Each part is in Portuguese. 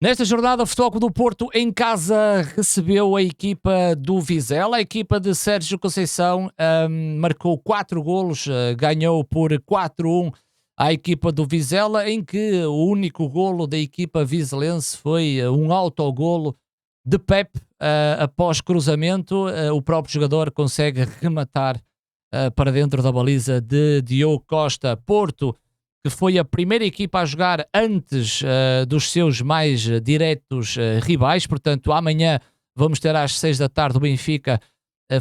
Nesta jornada, o Futebol Clube do Porto em casa recebeu a equipa do Vizela. A equipa de Sérgio Conceição marcou 4 golos, ganhou por 4-1 a equipa do Vizela, em que o único golo da equipa vizelense foi um autogolo de Pep após cruzamento. O próprio jogador consegue rematar para dentro da baliza de Diogo Costa. Porto, que foi a primeira equipa a jogar antes dos seus mais diretos rivais. Portanto, amanhã vamos ter às 6 da tarde o Benfica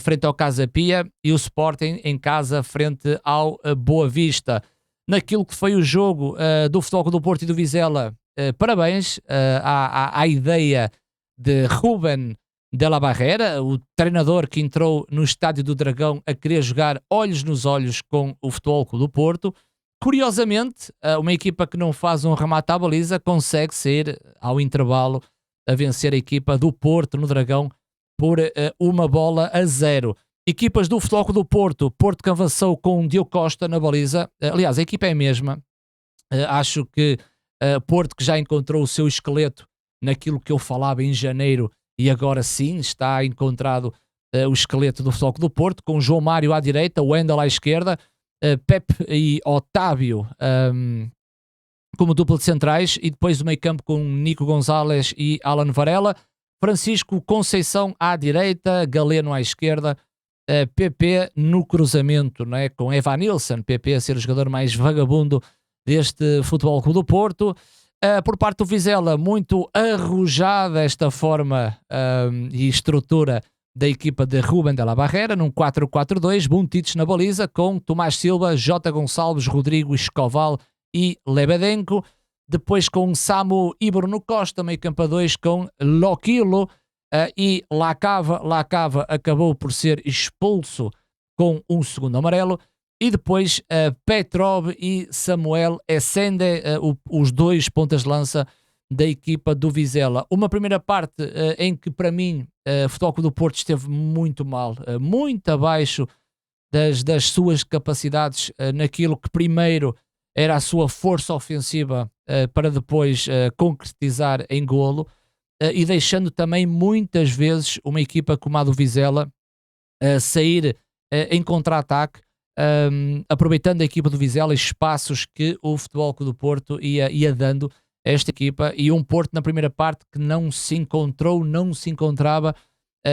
frente ao Casa Pia e o Sporting em casa frente ao Boa Vista. Naquilo que foi o jogo do Futebol Clube do Porto e do Vizela, parabéns à ideia de Rubén de la Barrera, o treinador que entrou no Estádio do Dragão a querer jogar olhos nos olhos com o Futebol Clube do Porto. Curiosamente, uma equipa que não faz um remate à baliza consegue sair ao intervalo a vencer a equipa do Porto no Dragão por 1-0. Equipas do Futebol Clube do Porto, Porto que avançou com Diogo Costa na baliza. Aliás, a equipa é a mesma. Acho que Porto, que já encontrou o seu esqueleto naquilo que eu falava em janeiro, e agora sim está encontrado o esqueleto do Futebol Clube do Porto, com João Mário à direita, Wendel à esquerda, Pepe e Otávio como dupla de centrais, e depois o meio campo com Nico Gonzalez e Alan Varela, Francisco Conceição à direita, Galeno à esquerda, PP no cruzamento, não é? Com Evanilson, PP a ser o jogador mais vagabundo deste Futebol Clube do Porto. Por parte do Vizela, muito arrojada esta forma e estrutura da equipa de Rubén de la Barrera, num 4-4-2, Buntic na baliza, com Tomás Silva, Jota Gonçalves, Rodrigo Escoval e Lebedenko. Depois com Samu e Bruno Costa, meio campo a 2, com Loquilo e Lacava. Lacava acabou por ser expulso com um segundo amarelo. E depois Petrov e Samuel Essende, os dois pontas de lança da equipa do Vizela. Uma primeira parte em que, para mim, o Futebol Clube do Porto esteve muito mal, muito abaixo das suas capacidades naquilo que primeiro era a sua força ofensiva para depois concretizar em golo, e deixando também muitas vezes uma equipa como a do Vizela sair em contra-ataque, aproveitando a equipa do Vizela espaços que o Futebol Clube do Porto ia dando a esta equipa, e um Porto na primeira parte que não se encontrava,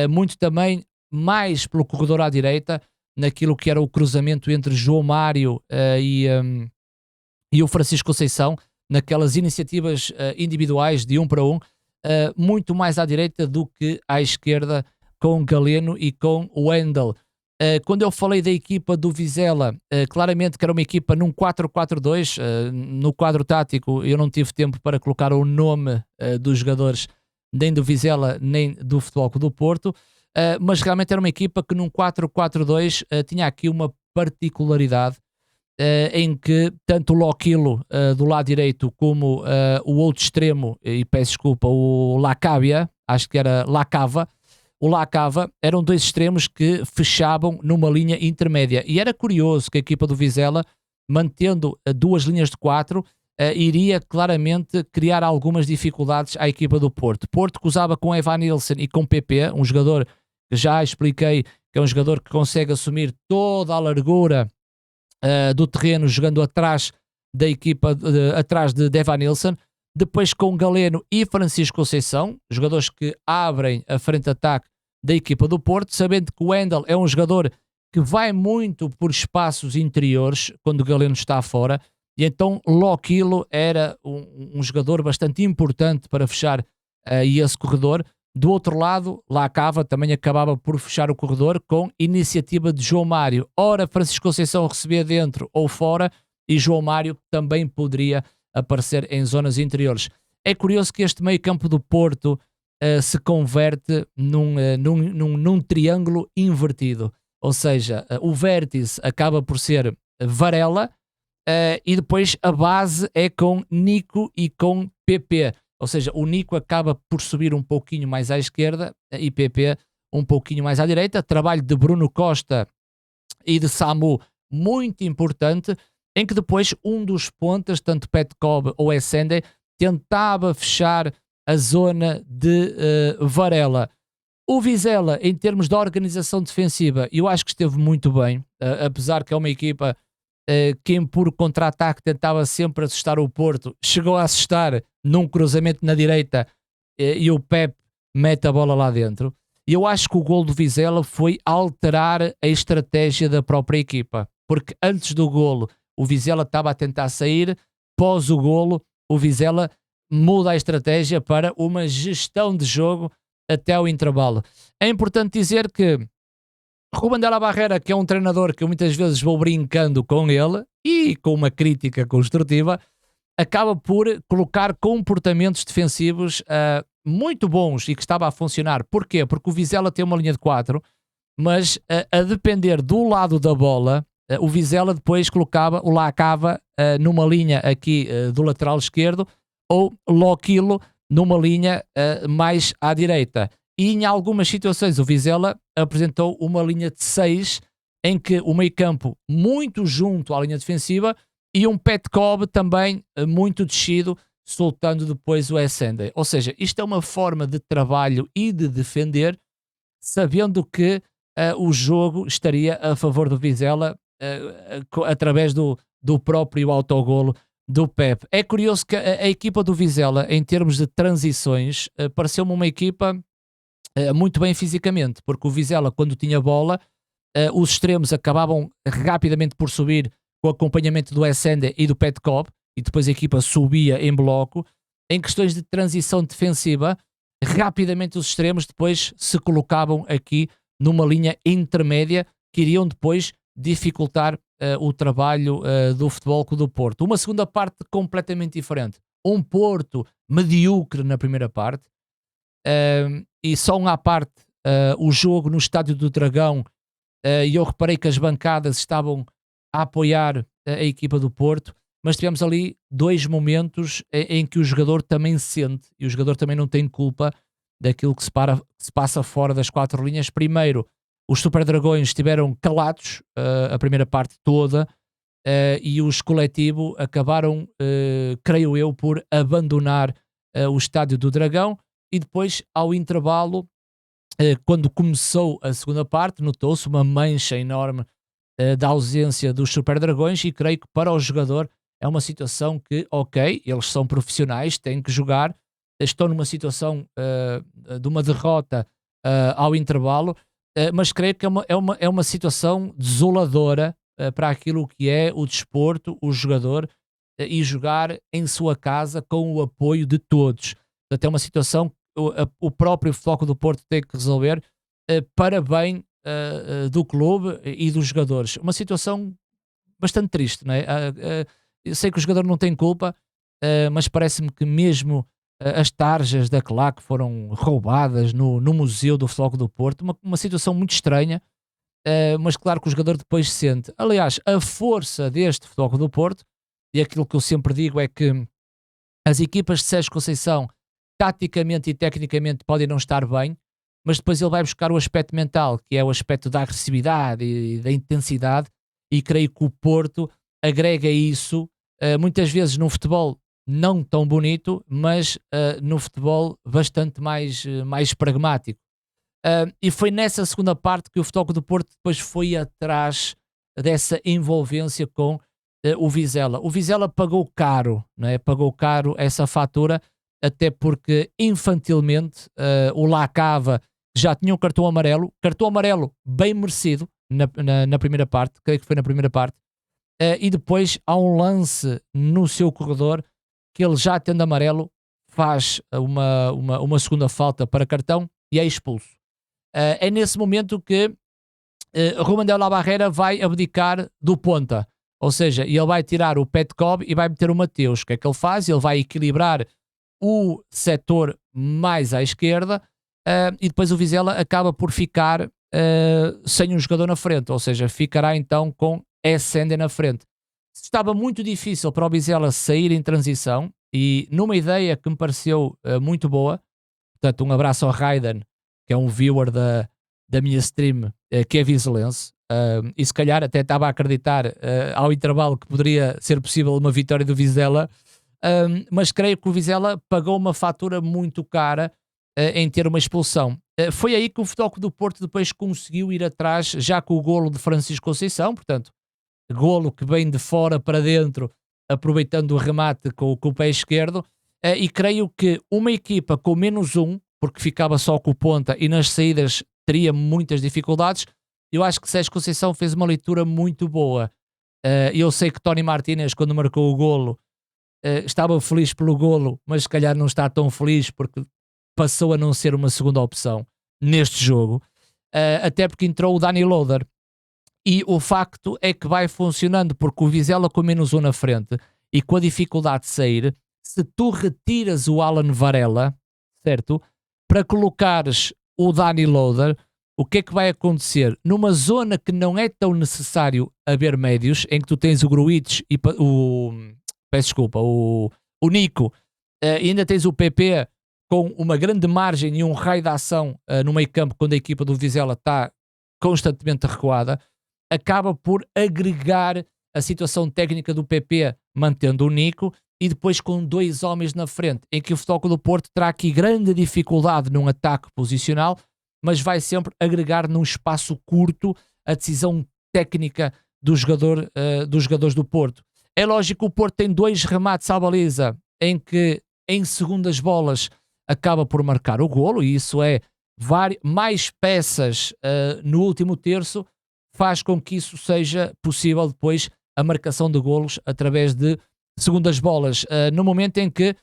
muito também mais pelo corredor à direita, naquilo que era o cruzamento entre João Mário e o Francisco Conceição, naquelas iniciativas individuais de 1 para 1, muito mais à direita do que à esquerda, com Galeno e com Wendel. Quando eu falei da equipa do Vizela, claramente que era uma equipa num 4-4-2, no quadro tático eu não tive tempo para colocar o nome dos jogadores, nem do Vizela nem do Futebol Clube do Porto, mas realmente era uma equipa que num 4-4-2 tinha aqui uma particularidade, em que tanto o Loquilo do lado direito como o outro extremo, e peço desculpa, o Lacavia, acho que era Lacava, o Lacava, eram dois extremos que fechavam numa linha intermédia. E era curioso que a equipa do Vizela, mantendo duas linhas de 4, iria claramente criar algumas dificuldades à equipa do Porto. Porto que usava com Evanilson e com PP, um jogador que já expliquei que é um jogador que consegue assumir toda a largura do terreno, jogando atrás da equipa, atrás de Evanilson. Depois com Galeno e Francisco Conceição, jogadores que abrem a frente de ataque da equipa do Porto, sabendo que o Wendel é um jogador que vai muito por espaços interiores quando o Galeno está fora, e então Loquilo era um jogador bastante importante para fechar esse corredor. Do outro lado, Lacava também acabava por fechar o corredor com iniciativa de João Mário. Ora, Francisco Conceição recebia dentro ou fora, e João Mário também poderia aparecer em zonas interiores. É curioso que este meio campo do Porto se converte num triângulo invertido, ou seja, o vértice acaba por ser Varela, e depois a base é com Nico e com PP, ou seja, o Nico acaba por subir um pouquinho mais à esquerda e PP um pouquinho mais à direita. Trabalho de Bruno Costa e de Samu muito importante, em que depois um dos pontas, tanto Petkov ou Essende, tentava fechar a zona de Varela. O Vizela, em termos de organização defensiva, eu acho que esteve muito bem, apesar que é uma equipa que em puro contra-ataque tentava sempre assustar o Porto, chegou a assustar num cruzamento na direita e o Pep mete a bola lá dentro. E eu acho que o golo do Vizela foi alterar a estratégia da própria equipa, porque antes do golo o Vizela estava a tentar sair, pós o golo o Vizela muda a estratégia para uma gestão de jogo até o intervalo. É importante dizer que Rubén de la Barrera, que é um treinador que eu muitas vezes vou brincando com ele e com uma crítica construtiva, acaba por colocar comportamentos defensivos muito bons e que estava a funcionar. Porquê? Porque o Vizela tem uma linha de 4, mas a depender do lado da bola, o Vizela depois colocava o Lacava numa linha aqui do lateral esquerdo ou Loquilo numa linha mais à direita. E em algumas situações o Vizela apresentou uma linha de 6 em que o meio-campo muito junto à linha defensiva e um Petkov também muito descido, soltando depois o Essendey. Ou seja, isto é uma forma de trabalho e de defender, sabendo que o jogo estaria a favor do Vizela através do próprio autogolo do Pep. É curioso que a equipa do Vizela, em termos de transições, pareceu-me uma equipa muito bem fisicamente, porque o Vizela, quando tinha bola, os extremos acabavam rapidamente por subir com o acompanhamento do Essendey e do Petkov, e depois a equipa subia em bloco. Em questões de transição defensiva, rapidamente os extremos depois se colocavam aqui numa linha intermédia que iriam depois dificultar o trabalho do Futebol Clube do Porto. Uma segunda parte completamente diferente. Um Porto medíocre na primeira parte, e só à parte o jogo no Estádio do Dragão, e eu reparei que as bancadas estavam a apoiar a equipa do Porto, mas tivemos ali dois momentos em que o jogador também sente, e o jogador também não tem culpa daquilo que se passa fora das quatro linhas. Primeiro, os Super Dragões estiveram calados a primeira parte toda, e os Coletivo acabaram, creio eu, por abandonar o Estádio do Dragão, e depois, ao intervalo, quando começou a segunda parte, notou-se uma mancha enorme da ausência dos Super Dragões, e creio que para o jogador é uma situação que, ok, eles são profissionais, têm que jogar, estão numa situação de uma derrota ao intervalo, mas creio que é uma situação desoladora para aquilo que é o desporto, o jogador, e jogar em sua casa com o apoio de todos. Portanto, é uma situação que o próprio Futebol do Porto tem que resolver para bem do clube e dos jogadores. Uma situação bastante triste, não é? Eu sei que o jogador não tem culpa, mas parece-me que mesmo as tarjas da claque foram roubadas no Museu do Futebol do Porto, uma situação muito estranha, mas claro que o jogador depois sente. Aliás, a força deste Futebol do Porto, e aquilo que eu sempre digo é que as equipas de Sérgio Conceição, taticamente e tecnicamente, podem não estar bem, mas depois ele vai buscar o aspecto mental, que é o aspecto da agressividade e da intensidade, e creio que o Porto agrega isso, muitas vezes num futebol não tão bonito, mas no futebol bastante mais pragmático. E foi nessa segunda parte que o Futebol do Porto depois foi atrás dessa envolvência com o Vizela. O Vizela pagou caro, não é? Pagou caro essa fatura, até porque infantilmente o Lacava já tinha um cartão amarelo bem merecido na primeira parte, creio que foi na primeira parte, e depois há um lance no seu corredor que ele, já tendo amarelo, faz uma segunda falta para cartão e é expulso. É nesse momento que Rubén de la Barrera vai abdicar do ponta, ou seja, ele vai tirar o Petkov e vai meter o Mateus. O que é que ele faz? Ele vai equilibrar o setor mais à esquerda, e depois o Vizela acaba por ficar sem um jogador na frente, ou seja, ficará então com Essendey na frente. Estava muito difícil para o Vizela sair em transição, e numa ideia que me pareceu muito boa, portanto um abraço ao Raiden, que é um viewer da minha stream, que é vizelense, e se calhar até estava a acreditar ao intervalo que poderia ser possível uma vitória do Vizela, mas creio que o Vizela pagou uma fatura muito cara em ter uma expulsão. Foi aí que o Futebol Clube do Porto depois conseguiu ir atrás, já com o golo de Francisco Conceição, portanto, golo que vem de fora para dentro, aproveitando o remate com o pé esquerdo, e creio que uma equipa com menos um, porque ficava só com o ponta e nas saídas teria muitas dificuldades, eu acho que Sérgio Conceição fez uma leitura muito boa. Eu sei que Tony Martínez, quando marcou o golo, estava feliz pelo golo, mas se calhar não está tão feliz porque passou a não ser uma segunda opção neste jogo, até porque entrou o Dani Loader. E o facto é que vai funcionando, porque o Vizela com menos um na frente e com a dificuldade de sair, se tu retiras o Alan Varela, certo? Para colocares o Dani Loader, o que é que vai acontecer? Numa zona que não é tão necessário haver médios, em que tu tens o Gruitch e o Nico, e ainda tens o PP com uma grande margem e um raio de ação no meio campo, quando a equipa do Vizela está constantemente recuada, acaba por agregar a situação técnica do PP, mantendo o Nico, e depois com dois homens na frente, em que o Futebol Clube do Porto terá aqui grande dificuldade num ataque posicional, mas vai sempre agregar num espaço curto a decisão técnica dos jogadores do Porto. É lógico que o Porto tem dois remates à baliza, em que em segundas bolas acaba por marcar o golo, e isso é mais peças no último terço, faz com que isso seja possível depois a marcação de golos através de segundas bolas. No momento em que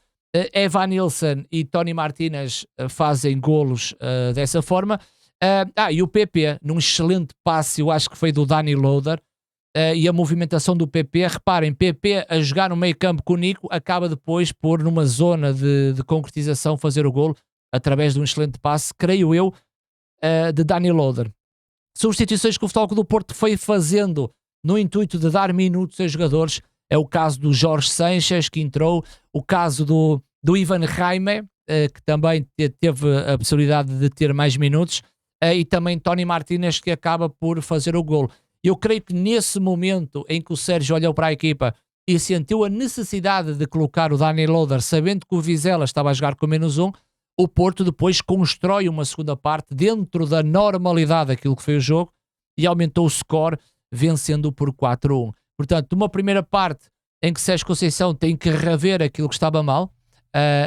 Evan Nilsson e Tony Martínez fazem golos dessa forma. E o PP, num excelente passe, eu acho que foi do Dani Loader, e a movimentação do PP, reparem, PP a jogar no meio campo com o Nico, acaba depois por numa zona de concretização fazer o golo, através de um excelente passe, creio eu, de Dani Loader. Substituições que o Futebol Clube do Porto foi fazendo no intuito de dar minutos a jogadores, é o caso do Jorge Sanches, que entrou, o caso do Ivan Jaime, que também teve a possibilidade de ter mais minutos, e também Tony Martínez, que acaba por fazer o golo. Eu creio que nesse momento em que o Sérgio olhou para a equipa e sentiu a necessidade de colocar o Dani Loader, sabendo que o Vizela estava a jogar com menos um, o Porto depois constrói uma segunda parte dentro da normalidade daquilo que foi o jogo e aumentou o score, vencendo por 4-1. Portanto, uma primeira parte em que Sérgio Conceição tem que rever aquilo que estava mal,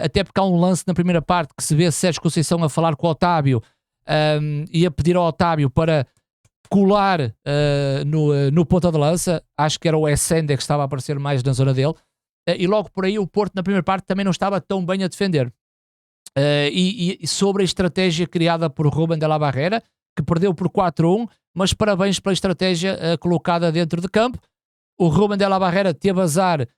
até porque há um lance na primeira parte que se vê Sérgio Conceição a falar com o Otávio e a pedir ao Otávio para colar no ponta de lança. Acho que era o Essende que estava a aparecer mais na zona dele, e logo por aí o Porto na primeira parte também não estava tão bem a defender. E sobre a estratégia criada por Rubén de la Barrera, que perdeu por 4-1, mas parabéns pela estratégia colocada dentro de campo. O Rubén de la Barrera teve azar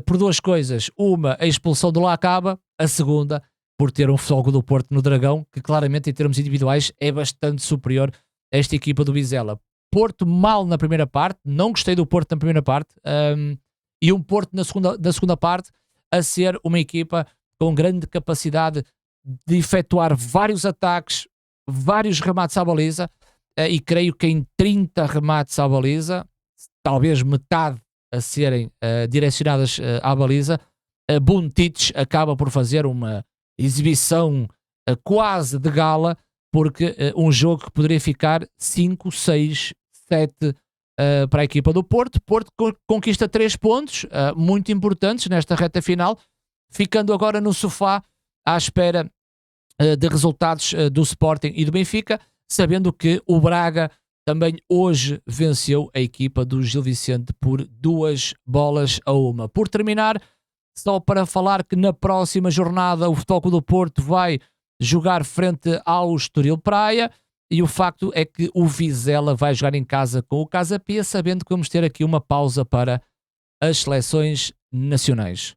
por duas coisas: uma, a expulsão do Lacaba; a segunda, por ter um Futebol Clube do Porto no Dragão, que claramente em termos individuais é bastante superior a esta equipa do Vizela. Porto mal na primeira parte, não gostei do Porto na primeira parte, e um Porto na segunda parte a ser uma equipa com grande capacidade de efetuar vários ataques, vários remates à baliza, e creio que em 30 remates à baliza, talvez metade a serem direcionadas à baliza, Buntic acaba por fazer uma exibição quase de gala, porque um jogo que poderia ficar 5, 6, 7 para a equipa do Porto. Porto conquista 3 pontos muito importantes nesta reta final, ficando agora no sofá à espera de resultados do Sporting e do Benfica, sabendo que o Braga também hoje venceu a equipa do Gil Vicente por 2-1. Por terminar, só para falar que na próxima jornada o Futebol Clube do Porto vai jogar frente ao Estoril Praia, e o facto é que o Vizela vai jogar em casa com o Casa Pia, sabendo que vamos ter aqui uma pausa para as seleções nacionais.